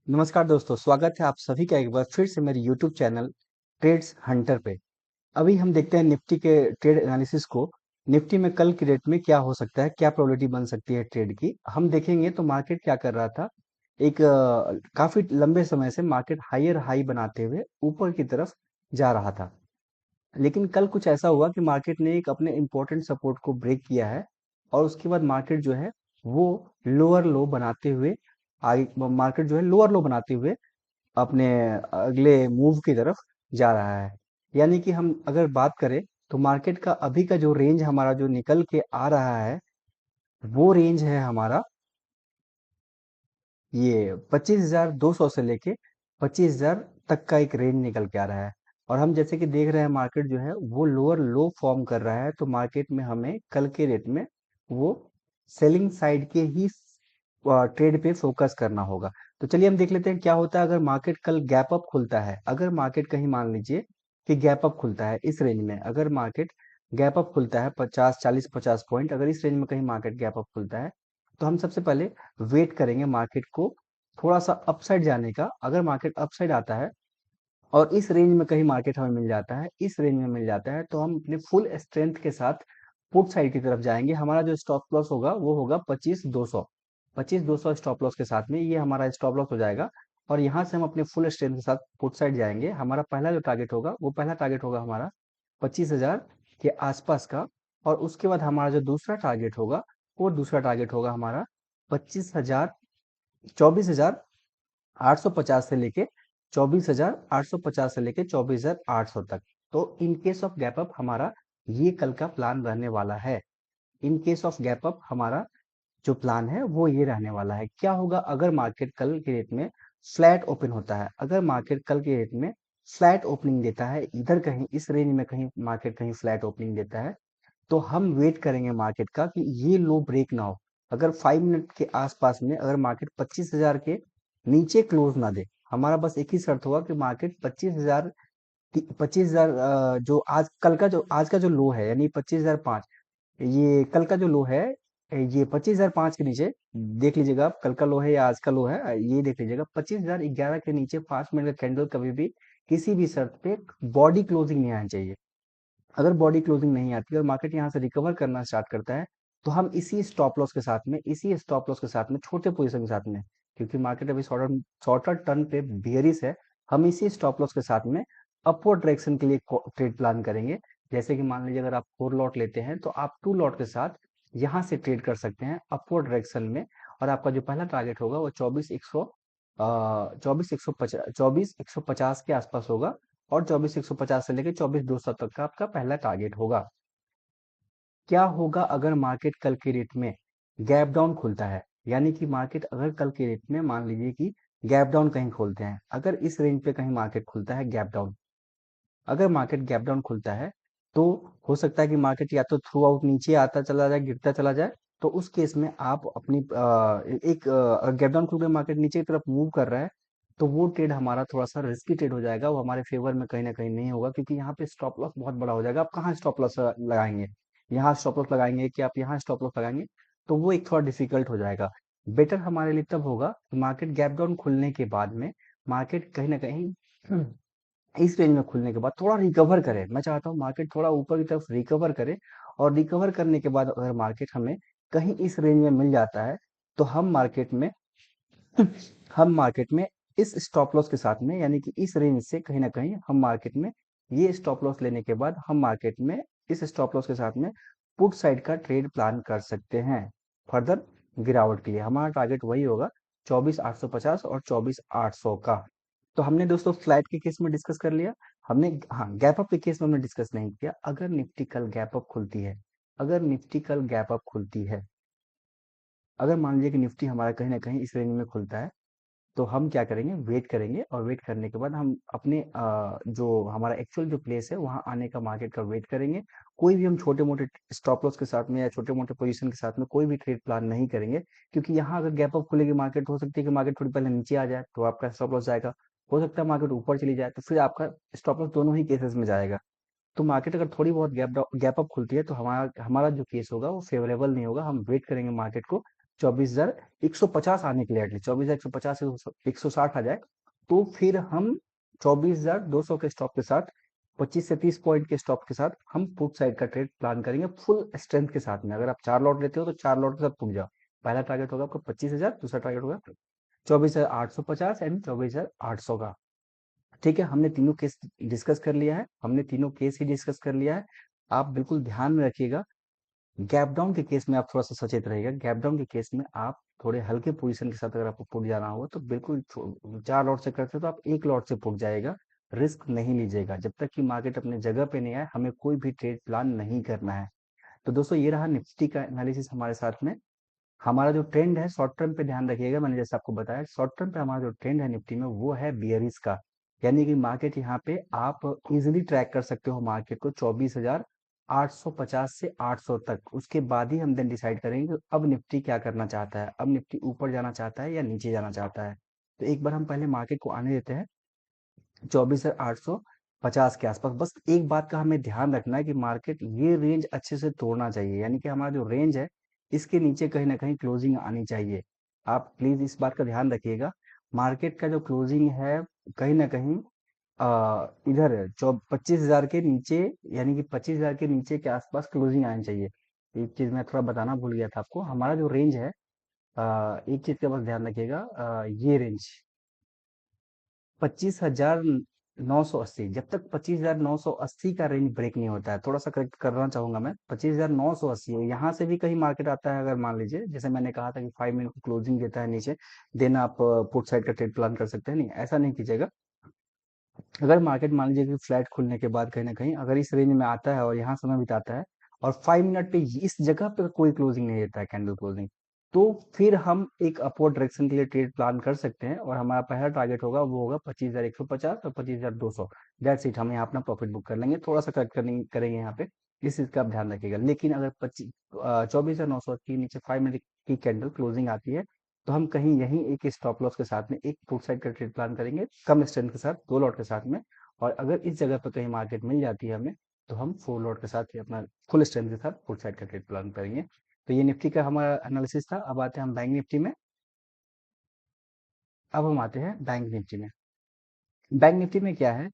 नमस्कार दोस्तों, स्वागत है आप सभी का एक बार फिर से मेरे यूट्यूब चैनल ट्रेड्स हंटर पे। अभी हम देखते हैं निफ्टी के ट्रेड एनालिसिस को। निफ्टी में कल की डेट में क्या हो सकता है, क्या प्रोबेबिलिटी बन सकती है ट्रेड की, हम देखेंगे। तो मार्केट क्या कर रहा था, एक काफी लंबे समय से मार्केट हायर हाई बनाते हुए ऊपर की तरफ जा रहा था। लेकिन कल कुछ ऐसा हुआ कि मार्केट ने एक अपने इम्पोर्टेंट सपोर्ट को ब्रेक किया है और उसके बाद मार्केट जो है वो लोअर लो बनाते हुए आगे, मार्केट जो है लोअर लो बनाते हुए अपने अगले मूव की तरफ जा रहा है। यानी कि हम अगर बात करें तो मार्केट का अभी का जो रेंज हमारा जो निकल के आ रहा है, वो रेंज है हमारा ये 25,200 से लेके 25,000 तक का एक रेंज निकल के आ रहा है। और हम जैसे कि देख रहे हैं मार्केट जो है वो लोअर लो फॉर्म कर रहा है, तो मार्केट में हमें कल के रेट में वो सेलिंग साइड के ही ट्रेड पे फोकस करना होगा। तो चलिए हम देख लेते हैं क्या होता है अगर मार्केट कल गैप अप खुलता है। अगर मार्केट कहीं मान लीजिए कि गैप अप खुलता है इस रेंज में, अगर मार्केट गैप अप खुलता है 50 40 50 पॉइंट, अगर इस रेंज में कहीं मार्केट गैप अप खुलता है तो हम सबसे पहले वेट करेंगे मार्केट को थोड़ा सा अपसाइड जाने का। अगर मार्केट अपसाइड आता है और इस रेंज में कहीं मार्केट हमें मिल जाता है, इस रेंज में मिल जाता है, तो हम अपने फुल स्ट्रेंथ के साथ पुट साइड की तरफ जाएंगे। हमारा जो स्टॉप लॉस होगा वो होगा 25,200। 25,200 स्टॉप लॉस के साथ में ये हमारा स्टॉप लॉस हो जाएगा। और यहाँ से हम अपने फुल स्ट्रेंथ के साथ पुट साइड जाएंगे। हमारा पहला जो टारगेट होगा वो पहला टारगेट होगा हमारा 25,000 के आसपास का। और उसके बाद हमारा जो दूसरा टारगेट होगा वो दूसरा टारगेट होगा हमारा 25,000, 24,850 से लेके 24,850 से लेके 24,800 तक। तो in case of gap up हमारा ये कल का प्लान रहने वाला है। In case of gap up हमारा जो प्लान है वो ये रहने वाला है। क्या होगा अगर मार्केट कल के रेट में फ्लैट ओपन होता है, अगर मार्केट कल के रेट में फ्लैट ओपनिंग देता है, इधर कहीं इस रेंज में कहीं मार्केट कहीं फ्लैट ओपनिंग देता है, तो हम वेट करेंगे मार्केट का कि ये लो ब्रेक ना हो। अगर 5 मिनट के आसपास में अगर मार्केट 25,000 के नीचे क्लोज ना दे, हमारा बस एक ही शर्त होगा कि मार्केट 25,000, 25,000 जो आज का जो लो है यानी 25,005, ये कल का जो लो है, ये 25,005 के नीचे देख लीजिएगा आप, कल का लो है या आज का लो है, ये देख लीजिएगा 25,011 के नीचे 5 मिनट का कैंडल कभी भी किसी भी शर्त पे बॉडी क्लोजिंग नहीं आनी चाहिए। अगर बॉडी क्लोजिंग नहीं आती और मार्केट यहाँ से रिकवर करना स्टार्ट करता है, तो हम इसी स्टॉप लॉस के साथ में, इसी स्टॉप लॉस के साथ में, छोटे पोजीशन के साथ में, क्योंकि मार्केट अभी शॉर्टर टर्न पे बियरिश है, हम इसी स्टॉप लॉस के साथ में अपवर्ड डायरेक्शन के लिए ट्रेड प्लान करेंगे। जैसे कि मान लीजिए अगर आप 4 लॉट लेते हैं तो आप 2 लॉट के साथ यहाँ से ट्रेड कर सकते हैं अपवर्ड डायरेक्शन में। और आपका जो पहला टारगेट होगा वो 24,150 के आसपास होगा। और 24,150 से लेकर 24,200 तक का आपका पहला टारगेट होगा। क्या होगा अगर मार्केट कल के रेट में गैप डाउन खुलता है, यानी कि मार्केट अगर कल के रेट में मान लीजिए कि गैप डाउन कहीं खोलते हैं, अगर इस रेंज पे कहीं मार्केट खुलता है गैप डाउन, अगर मार्केट गैप डाउन खुलता है तो हो सकता है कि मार्केट या तो थ्रू आउट नीचे आता चला जाए, गिरता चला जाए। तो उस केस में आप अपनी एक गैप डाउन खुल के मार्केट नीचे की तरफ मूव कर रहा है, तो वो ट्रेड हमारा थोड़ा सा रिस्की ट्रेड हो जाएगा, वो हमारे फेवर में कहीं ना कहीं नहीं होगा, क्योंकि यहाँ पे स्टॉप लॉस बहुत बड़ा हो जाएगा। आप कहाँ स्टॉप लॉस लगाएंगे, यहाँ स्टॉप लॉस लगाएंगे कि आप यहाँ स्टॉप लॉस लगाएंगे, तो वो एक थोड़ा डिफिकल्ट हो जाएगा। बेटर हमारे लिए तब होगा कि मार्केट गैप डाउन खुलने के बाद में मार्केट कहीं ना कहीं इस रेंज में खुलने के बाद थोड़ा रिकवर करे। मैं चाहता हूँ मार्केट थोड़ा ऊपर की तरफ रिकवर करे, और रिकवर करने के बाद अगर मार्केट हमें कहीं इस रेंज में मिल जाता है, तो हम मार्केट में इस स्टॉप लॉस के साथ में, यानी कि इस रेंज से कहीं ना कहीं हम मार्केट में ये स्टॉप लॉस लेने के बाद हम मार्केट में इस स्टॉप लॉस के साथ में पुट साइड का ट्रेड प्लान कर सकते हैं फर्दर गिरावट के लिए। हमारा टारगेट वही होगा 24,850 और 24,800 का। तो हमने दोस्तों फ्लैट के केस में डिस्कस कर लिया। हमने, हाँ, गैप अप के केस में हमने डिस्कस नहीं किया। अगर निफ्टी कल गैप अप खुलती है, अगर निफ्टी कल गैप अप खुलती है, अगर मान लीजिए कि निफ्टी हमारा कहीं ना कहीं इस रेंज में खुलता है, तो हम क्या करेंगे, वेट करेंगे। और वेट करने के बाद हम अपने जो हमारा एक्चुअल जो प्लेस है वहां आने का मार्केट का वेट करेंगे। कोई भी हम छोटे मोटे स्टॉप लॉस के साथ में या छोटे मोटे पोजीशन के साथ में कोई भी ट्रेड प्लान नहीं करेंगे, क्योंकि यहाँ अगर गैप अप खुलेगी मार्केट, हो सकती है कि मार्केट थोड़ी पहले नीचे आ जाए तो आपका स्टॉप लॉस जाएगा। हो सकता है मार्केट ऊपर चली जाए तो फिर आपका स्टॉप लॉस दोनों ही केसेस में जाएगा। तो मार्केट अगर थोड़ी बहुत गैप अप खुलती है तो हमारा हमारा जो केस होगा वो फेवरेबल नहीं होगा। हम वेट करेंगे मार्केट को 24,150 आने के लिए, एटलीस्ट 24,150 से 160 आ जाए, तो फिर हम 24,200 के स्टॉप के साथ, 25 से 30 पॉइंट के स्टॉप के साथ हम पुट साइड का ट्रेड प्लान करेंगे फुल स्ट्रेंथ के साथ में। अगर आप 4 लॉट लेते हो तो 4 लॉट के साथ पुट जाओ। पहला टारगेट होगा आपका 25,000, दूसरा टारगेट होगा 24,850 एंड 24,800 का। ठीक है, हमने तीनों केस डिस्कस कर लिया है, हमने तीनों केस ही डिस्कस कर लिया है। आप बिल्कुल ध्यान में रखिएगा, गैप डाउन के केस में आप थोड़ा सा सचेत रहिएगा। गैप डाउन के केस में आप थोड़े हल्के पोजीशन के साथ अगर आपको पुट जाना होगा तो बिल्कुल 4 लॉट से करते हो तो आप 1 लॉट से पुट जाएगा, रिस्क नहीं लीजिएगा। जब तक कि मार्केट अपने जगह पे नहीं आए हमें कोई भी ट्रेड प्लान नहीं करना है। तो दोस्तों ये रहा निफ्टी का एनालिसिस हमारे साथ में। हमारा जो ट्रेंड है शॉर्ट टर्म पे ध्यान रखिएगा, मैंने जैसे आपको बताया शॉर्ट टर्म पे हमारा जो ट्रेंड है निफ्टी में वो है बियरिश का। यानी कि मार्केट यहाँ पे आप इजीली ट्रैक कर सकते हो मार्केट को 24,850 से 800 तक। उसके बाद ही हम देन डिसाइड करेंगे कि अब निफ्टी क्या करना चाहता है, अब निफ्टी ऊपर जाना चाहता है या नीचे जाना चाहता है। तो एक बार हम पहले मार्केट को आने देते हैं 24,850 के आसपास। बस एक बात का हमें ध्यान रखना है कि मार्केट ये रेंज अच्छे से तोड़ना चाहिए, यानी कि हमारा जो रेंज है इसके नीचे कहीं ना कहीं क्लोजिंग आनी चाहिए। आप प्लीज इस बात का ध्यान रखिएगा, मार्केट का जो क्लोजिंग है कहीं ना कहीं इधर 25,000 के नीचे, यानी कि 25,000 के नीचे के आसपास क्लोजिंग आनी चाहिए। एक चीज मैं थोड़ा बताना भूल गया था आपको, हमारा जो रेंज है एक चीज का बस ध्यान रखिएगा, ये रेंज 25,980, जब तक 25,980 का रेंज ब्रेक नहीं होता है, थोड़ा सा करेक्ट करना चाहूंगा मैं, 25,980 है। यहाँ से भी कहीं मार्केट आता है, अगर मान लीजिए जैसे मैंने कहा था कि 5 मिनट को क्लोजिंग देता है नीचे, देन आप पुट साइड का ट्रेड प्लान कर सकते हैं। नहीं, ऐसा नहीं कीजिएगा। अगर मार्केट मान लीजिए कि फ्लैट खुलने के बाद कहीं ना कहीं अगर इस रेंज में आता है और यहाँ समय बिताता है और 5 मिनट पे इस जगह पे कोई क्लोजिंग नहीं देता है, कैंडल क्लोजिंग, तो फिर हम एक अपवर्ड डायरेक्शन के लिए ट्रेड प्लान कर सकते हैं और हमारा पहला टारगेट होगा वो होगा 25,150 और 25,200। दैट्स इट, हम यहाँ अपना प्रॉफिट बुक कर लेंगे। थोड़ा सा करेक्ट करेंगे यहाँ पे, इस चीज का आप ध्यान रखिएगा। लेकिन अगर 24,900 के नीचे 5 मिनट की कैंडल क्लोजिंग आती है तो हम कहीं यहीं एक स्टॉप लॉस के साथ में एक पुट साइड का ट्रेड प्लान करेंगे, कम स्ट्रेंथ के साथ, 2 लॉट के साथ में। और अगर इस जगह पर कहीं मार्केट मिल जाती है हमें, तो हम 4 लॉट के साथ ही अपना फुल स्ट्रेंथ के साथ पुट साइड का ट्रेड प्लान करेंगे। तो ये निफ्टी का हमारा एनालिसिस था। अब आते हैं हम बैंक निफ्टी में। अब हम आते हैं बैंक निफ्टी में। बैंक निफ्टी में क्या है,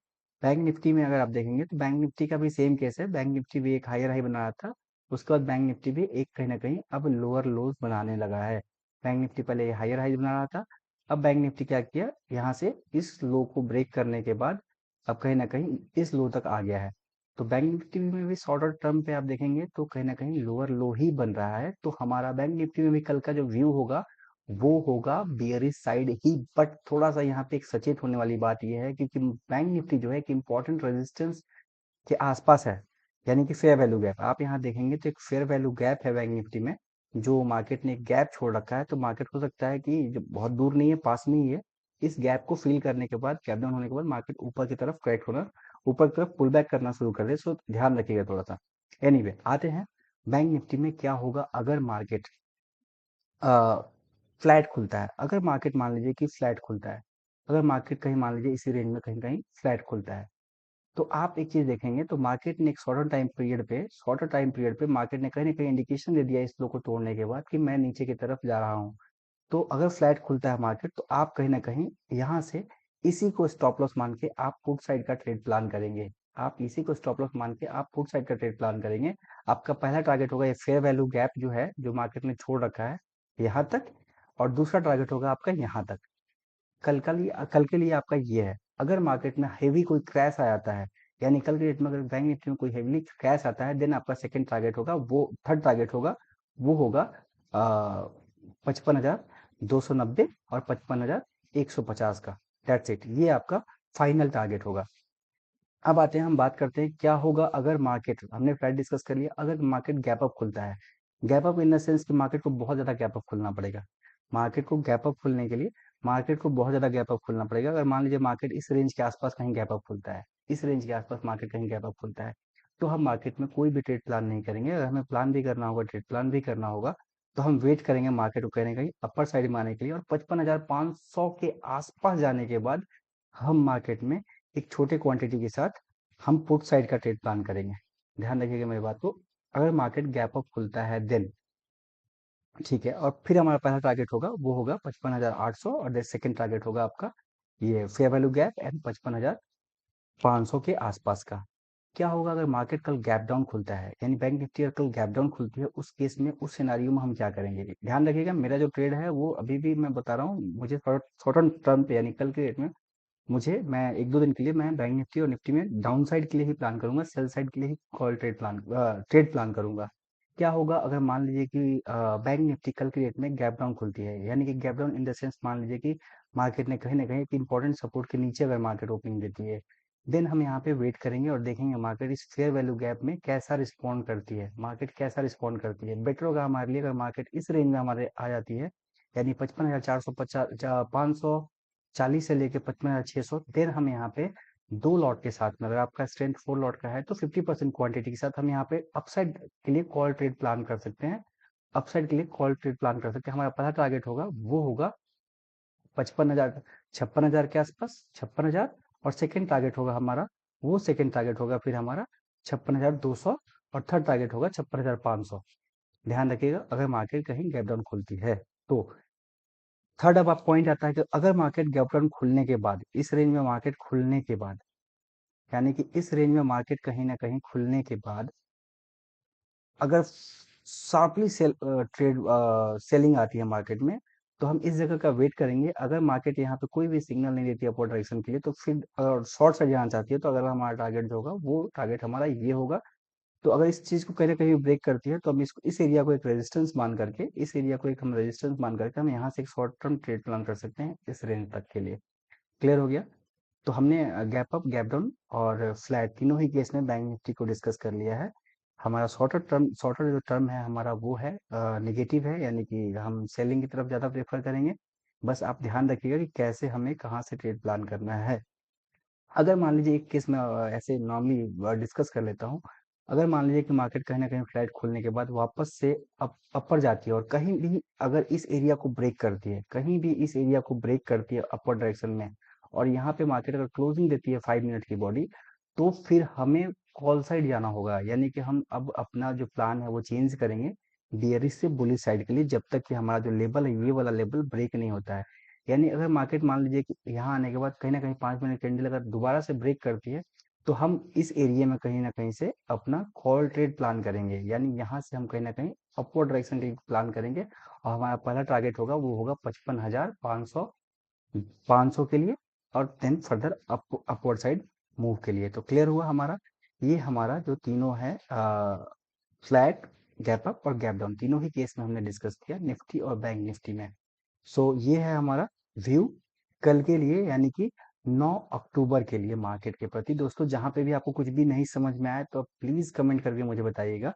बैंक निफ्टी में अगर आप देखेंगे तो बैंक निफ्टी का भी सेम केस है। बैंक निफ्टी भी एक हायर हाई बना रहा था, उसके बाद बैंक निफ्टी भी एक कहीं ना कहीं अब लोअर लोज बनाने लगा है। बैंक निफ्टी पहले हायर हाई बना रहा था, अब बैंक निफ्टी क्या किया, यहाँ से इस लो को ब्रेक करने के बाद अब कहीं ना कहीं इस लो तक आ गया है। तो बैंक निफ्टी में भी शॉर्टर टर्म पे आप देखेंगे तो कहीं ना कहीं लोअर लो ही बन रहा है। तो हमारा बैंक निफ्टी में भी कल का जो व्यू होगा वो होगा बियरिश साइड ही। बट थोड़ा सा यहाँ पे एक सचेत होने वाली बात यह है क्योंकि बैंक निफ्टी जो है एक इम्पोर्टेंट रेजिस्टेंस के आसपास है, यानी कि फेयर वैल्यू गैप। आप यहाँ देखेंगे तो एक फेयर वैल्यू गैप है बैंक निफ्टी में, जो मार्केट ने एक गैप छोड़ रखा है। तो मार्केट हो सकता है कि जो बहुत दूर नहीं है, पास में ही है, इस गैप को फिल करने के बाद, गैप डाउन होने के बाद मार्केट ऊपर की तरफ करेक्ट होना, ऊपर की तरफ पुल बैक करना शुरू कर दे। सो ध्यान रखिएगा थोड़ा सा। एनीवे आते हैं बैंक निफ्टी में क्या होगा अगर मार्केट फ्लैट खुलता है। अगर मार्केट मान लीजिए कि फ्लैट खुलता है, अगर मार्केट कहीं मान लीजिए इसी रेंज में कहीं कहीं फ्लैट खुलता है, तो आप एक चीज देखेंगे तो मार्केट ने एक शॉर्टर टाइम पीरियड पे मार्केट ने कहीं ना कहीं इंडिकेशन दे दिया इस लो को तोड़ने के बाद कि मैं नीचे की तरफ जा रहा हूँ। तो अगर फ्लैट खुलता है मार्केट तो आप कहीं ना कहीं यहाँ से इसी को स्टॉप लॉस मान के आप पुट साइड का ट्रेड प्लान करेंगे। आप इसी को स्टॉप लॉस मान के आप पुट साइड का ट्रेड प्लान करेंगे। आपका पहला टारगेट होगा ये फेयर वैल्यू गैप जो है, जो मार्केट ने छोड़ रखा है यहाँ तक, और दूसरा टारगेट होगा आपका यहाँ तक। कल के लिए आपका ये है। अगर मार्केट में हेवी कोई क्रैश आ जाता है, यानी कल के डेट में अगर बैंक निफ्टी में कोई हेवीली क्रैश आता है, देन आपका सेकंड टारगेट होगा, वो थर्ड टारगेट होगा, वो होगा 55,290 और 55,150 का। दैट्स इट, ये आपका फाइनल टारगेट होगा। अब आते हैं, हम बात करते हैं क्या होगा अगर मार्केट, हमने फ्लैट डिस्कस कर लिया, अगर मार्केट गैप अप खुलता है। Gap up in the sense कि मार्केट को बहुत ज्यादा गैप अप खुलना पड़ेगा। मार्केट को गैप अप खुलने के लिए मार्केट को बहुत ज्यादा गैप अप खुलना पड़ेगा। अगर मान लीजिए मार्केट इस रेंज के आसपास कहीं गैप अप खुलता है, इस रेंज के आसपास मार्केट कहीं गैप अप खुलता है, तो हम मार्केट में कोई भी ट्रेड प्लान नहीं करेंगे। अगर हमें प्लान भी करना होगा, ट्रेड प्लान भी करना होगा, तो हम वेट करेंगे मार्केट को कहीं ना कहीं अपर साइड में आने के लिए, और 55,500 के आसपास जाने के बाद हम मार्केट में एक छोटे क्वांटिटी के साथ हम पुट साइड का ट्रेड प्लान करेंगे। ध्यान रखिएगा मेरी बात को। अगर मार्केट गैप अप खुलता है देन ठीक है, और फिर हमारा पहला टारगेट होगा वो होगा 55,800, और सेकंड टारगेट होगा आपका ये फेयर वैल्यू गैप एंड 55,500 के आसपास का। क्या होगा अगर मार्केट कल गैप डाउन खुलता है, यानी बैंक निफ्टी अगर कल गैप डाउन खुलती है, उस केस में उस सिनारियो में हम क्या करेंगे? ध्यान रखिएगा, मेरा जो ट्रेड है वो अभी भी मैं बता रहा हूँ, मुझे शॉर्ट टर्म पे यानी कल के रेट में मैं एक दो दिन के लिए मैं बैंक निफ्टी और निफ्टी में डाउन साइड के लिए ही प्लान करूंगा, सेल साइड के लिए ही कॉल ट्रेड प्लान करूंगा। क्या होगा अगर मान लीजिए कि बैंक निफ्टी कल के रेट में गैप डाउन खुलती है, यानी कि gap down in the sense, मान लीजिए कि मार्केट ने कहीं ना कहीं एक इंपॉर्टेंट सपोर्ट के नीचे अगर मार्केट ओपनिंग देती है, देन हम यहाँ पे वेट करेंगे और देखेंगे मार्केट इस फेयर वैल्यू गैप में कैसा रिस्पॉन्ड करती है। मार्केट कैसा रिस्पॉन्ड करती है, बेटर होगा हमारे लिए अगर मार्केट इस रेंज में हमारे आ जाती है, यानी 55,450 540 से लेके 55,600, देन हम यहाँ पे दो लॉट के साथ में, अगर आपका स्ट्रेंथ 4 लॉट का है तो 50% क्वांटिटी के साथ हम यहाँ पे अपसाइड के लिए कॉल ट्रेड प्लान कर सकते हैं। अपसाइड के लिए कॉल ट्रेड प्लान कर सकते हैं। हमारा पहला टारगेट होगा वो होगा 55,000, 56,000 के आसपास, 56,000, और सेकंड टारगेट होगा हमारा, वो सेकंड टारगेट होगा फिर हमारा 56,200, और थर्ड टारगेट होगा 56,500। ध्यान रखिएगा अगर मार्केट कहीं गैप डाउन खुलती है तो। थर्ड अब आप पॉइंट आता है कि अगर मार्केट गैप डाउन खुलने के बाद, इस रेंज में मार्केट खुलने के बाद, यानी कि इस रेंज में मार्केट कहीं ना कहीं खुलने के बाद अगर शार्पली सेलिंग आती है मार्केट में, तो हम इस जगह का वेट करेंगे। अगर मार्केट यहाँ पे कोई भी सिग्नल नहीं देती अपवर्ड डायरेक्शन के लिए, तो फिर अगर शॉर्ट साइड जाना चाहती है, तो अगर हमारा टारगेट जो होगा वो टारगेट हमारा ये होगा। तो अगर इस चीज को कहीं ना कहीं ब्रेक करती है, तो हम इसको, इस एरिया को एक रेजिस्टेंस मान करके, इस एरिया को एक हम रेजिस्टेंस मान करके हम यहाँ से एक शॉर्ट टर्म ट्रेड प्लान कर सकते हैं इस रेंज तक के लिए। क्लियर हो गया? तो हमने गैप अप, गैप डाउन और फ्लैट तीनों ही केस में बैंक निफ्टी को डिस्कस कर लिया है। हमारा शॉर्टर जो टर्म है हमारा वो है नेगेटिव है, यानी कि हम सेलिंग की तरफ ज़्यादा प्रेफर करेंगे। बस आप ध्यान रखिएगा कि कैसे हमें कहाँ से ट्रेड प्लान करना है। अगर मान लीजिए एक केस में ऐसे नॉर्मली डिस्कस कर लेता हूँ। अगर मान लीजिए कि मार्केट कहीं ना कहीं फ्लैट खोलने के बाद वापस से अपर जाती है, और कहीं भी अगर इस एरिया को ब्रेक करती है, कहीं भी इस एरिया को ब्रेक करती है अपर डायरेक्शन में, और यहाँ पे मार्केट अगर क्लोजिंग देती है 5 मिनट की बॉडी, तो फिर हमें कॉल साइड जाना होगा, यानी कि हम अब अपना जो प्लान है वो चेंज करेंगे बियरिश से बुलिश साइड के लिए, जब तक कि हमारा जो लेवल है ये वाला लेवल ब्रेक नहीं होता है। यानी अगर मार्केट मान लीजिए कि यहाँ आने के बाद कहीं ना कहीं 5 मिनट कैंडल अगर दोबारा से ब्रेक करती है, तो हम इस एरिया में कहीं ना कहीं से अपना कॉल ट्रेड प्लान करेंगे, यानी यहाँ से हम कहीं ना कहीं अपवर्ड डायरेक्शन के प्लान करेंगे, और हमारा पहला टारगेट होगा वो होगा 55,500 के लिए, और then further upward side move के लिए। तो क्लियर हुआ हमारा? ये हमारा जो तीनों है, फ्लैट, गैप अप और गैप डाउन, तीनों ही केस में हमने डिस्कस किया निफ्टी और बैंक निफ्टी में। सो ये है हमारा व्यू कल के लिए, यानी कि 9 अक्टूबर के लिए मार्केट के प्रति। दोस्तों जहां पे भी आपको कुछ भी नहीं समझ में आए, तो प्लीज कमेंट करके मुझे बताइएगा।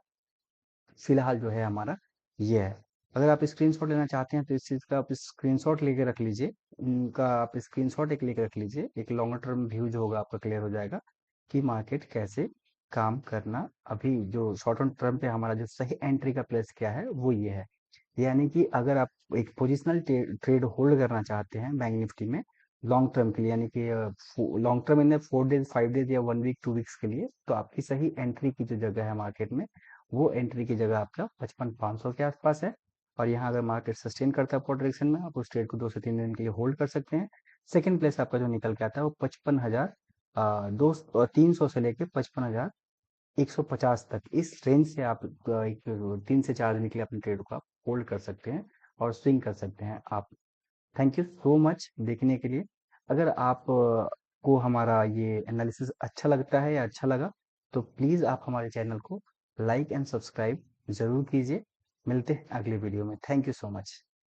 फिलहाल जो है हमारा ये है। अगर आप स्क्रीनशॉट लेना चाहते हैं तो इस चीज़ का आप स्क्रीनशॉट लेके रख लीजिए, उनका आप स्क्रीनशॉट एक लेके रख लीजिए, एक लॉन्गर टर्म व्यू जो होगा आपका क्लियर हो जाएगा कि मार्केट कैसे काम करना। अभी जो शॉर्ट टर्म पे हमारा जो सही एंट्री का प्लेस क्या है वो ये है। यानी कि अगर आप एक पोजिशनल ट्रेड होल्ड करना चाहते हैं बैंक निफ्टी में लॉन्ग टर्म के लिए, यानी कि long term in 4 days, 5 days या 1 वीक, 2 वीक्स के लिए, तो आपकी सही एंट्री की जो जगह है मार्केट में, वो एंट्री की जगह आपका 55,500 के आसपास है। और यहाँ अगर मार्केट सस्टेन करता है अपवर्ड डायरेक्शन में, आप उस ट्रेड को 2 से 3 दिन के लिए होल्ड कर सकते हैं। सेकंड प्लेस आपका जो निकल के आता है वो 300 से लेके 55,150 तक, इस रेंज से आप एक 3 से 4 दिन के लिए अपने ट्रेड को आप होल्ड कर सकते हैं और स्विंग कर सकते हैं आप। थैंक यू सो मच देखने के लिए। अगर आप को हमारा ये एनालिसिस अच्छा लगता है या अच्छा लगा, तो प्लीज़ आप हमारे चैनल को लाइक एंड सब्सक्राइब ज़रूर कीजिए। मिलते हैं अगले वीडियो में। Thank you so much.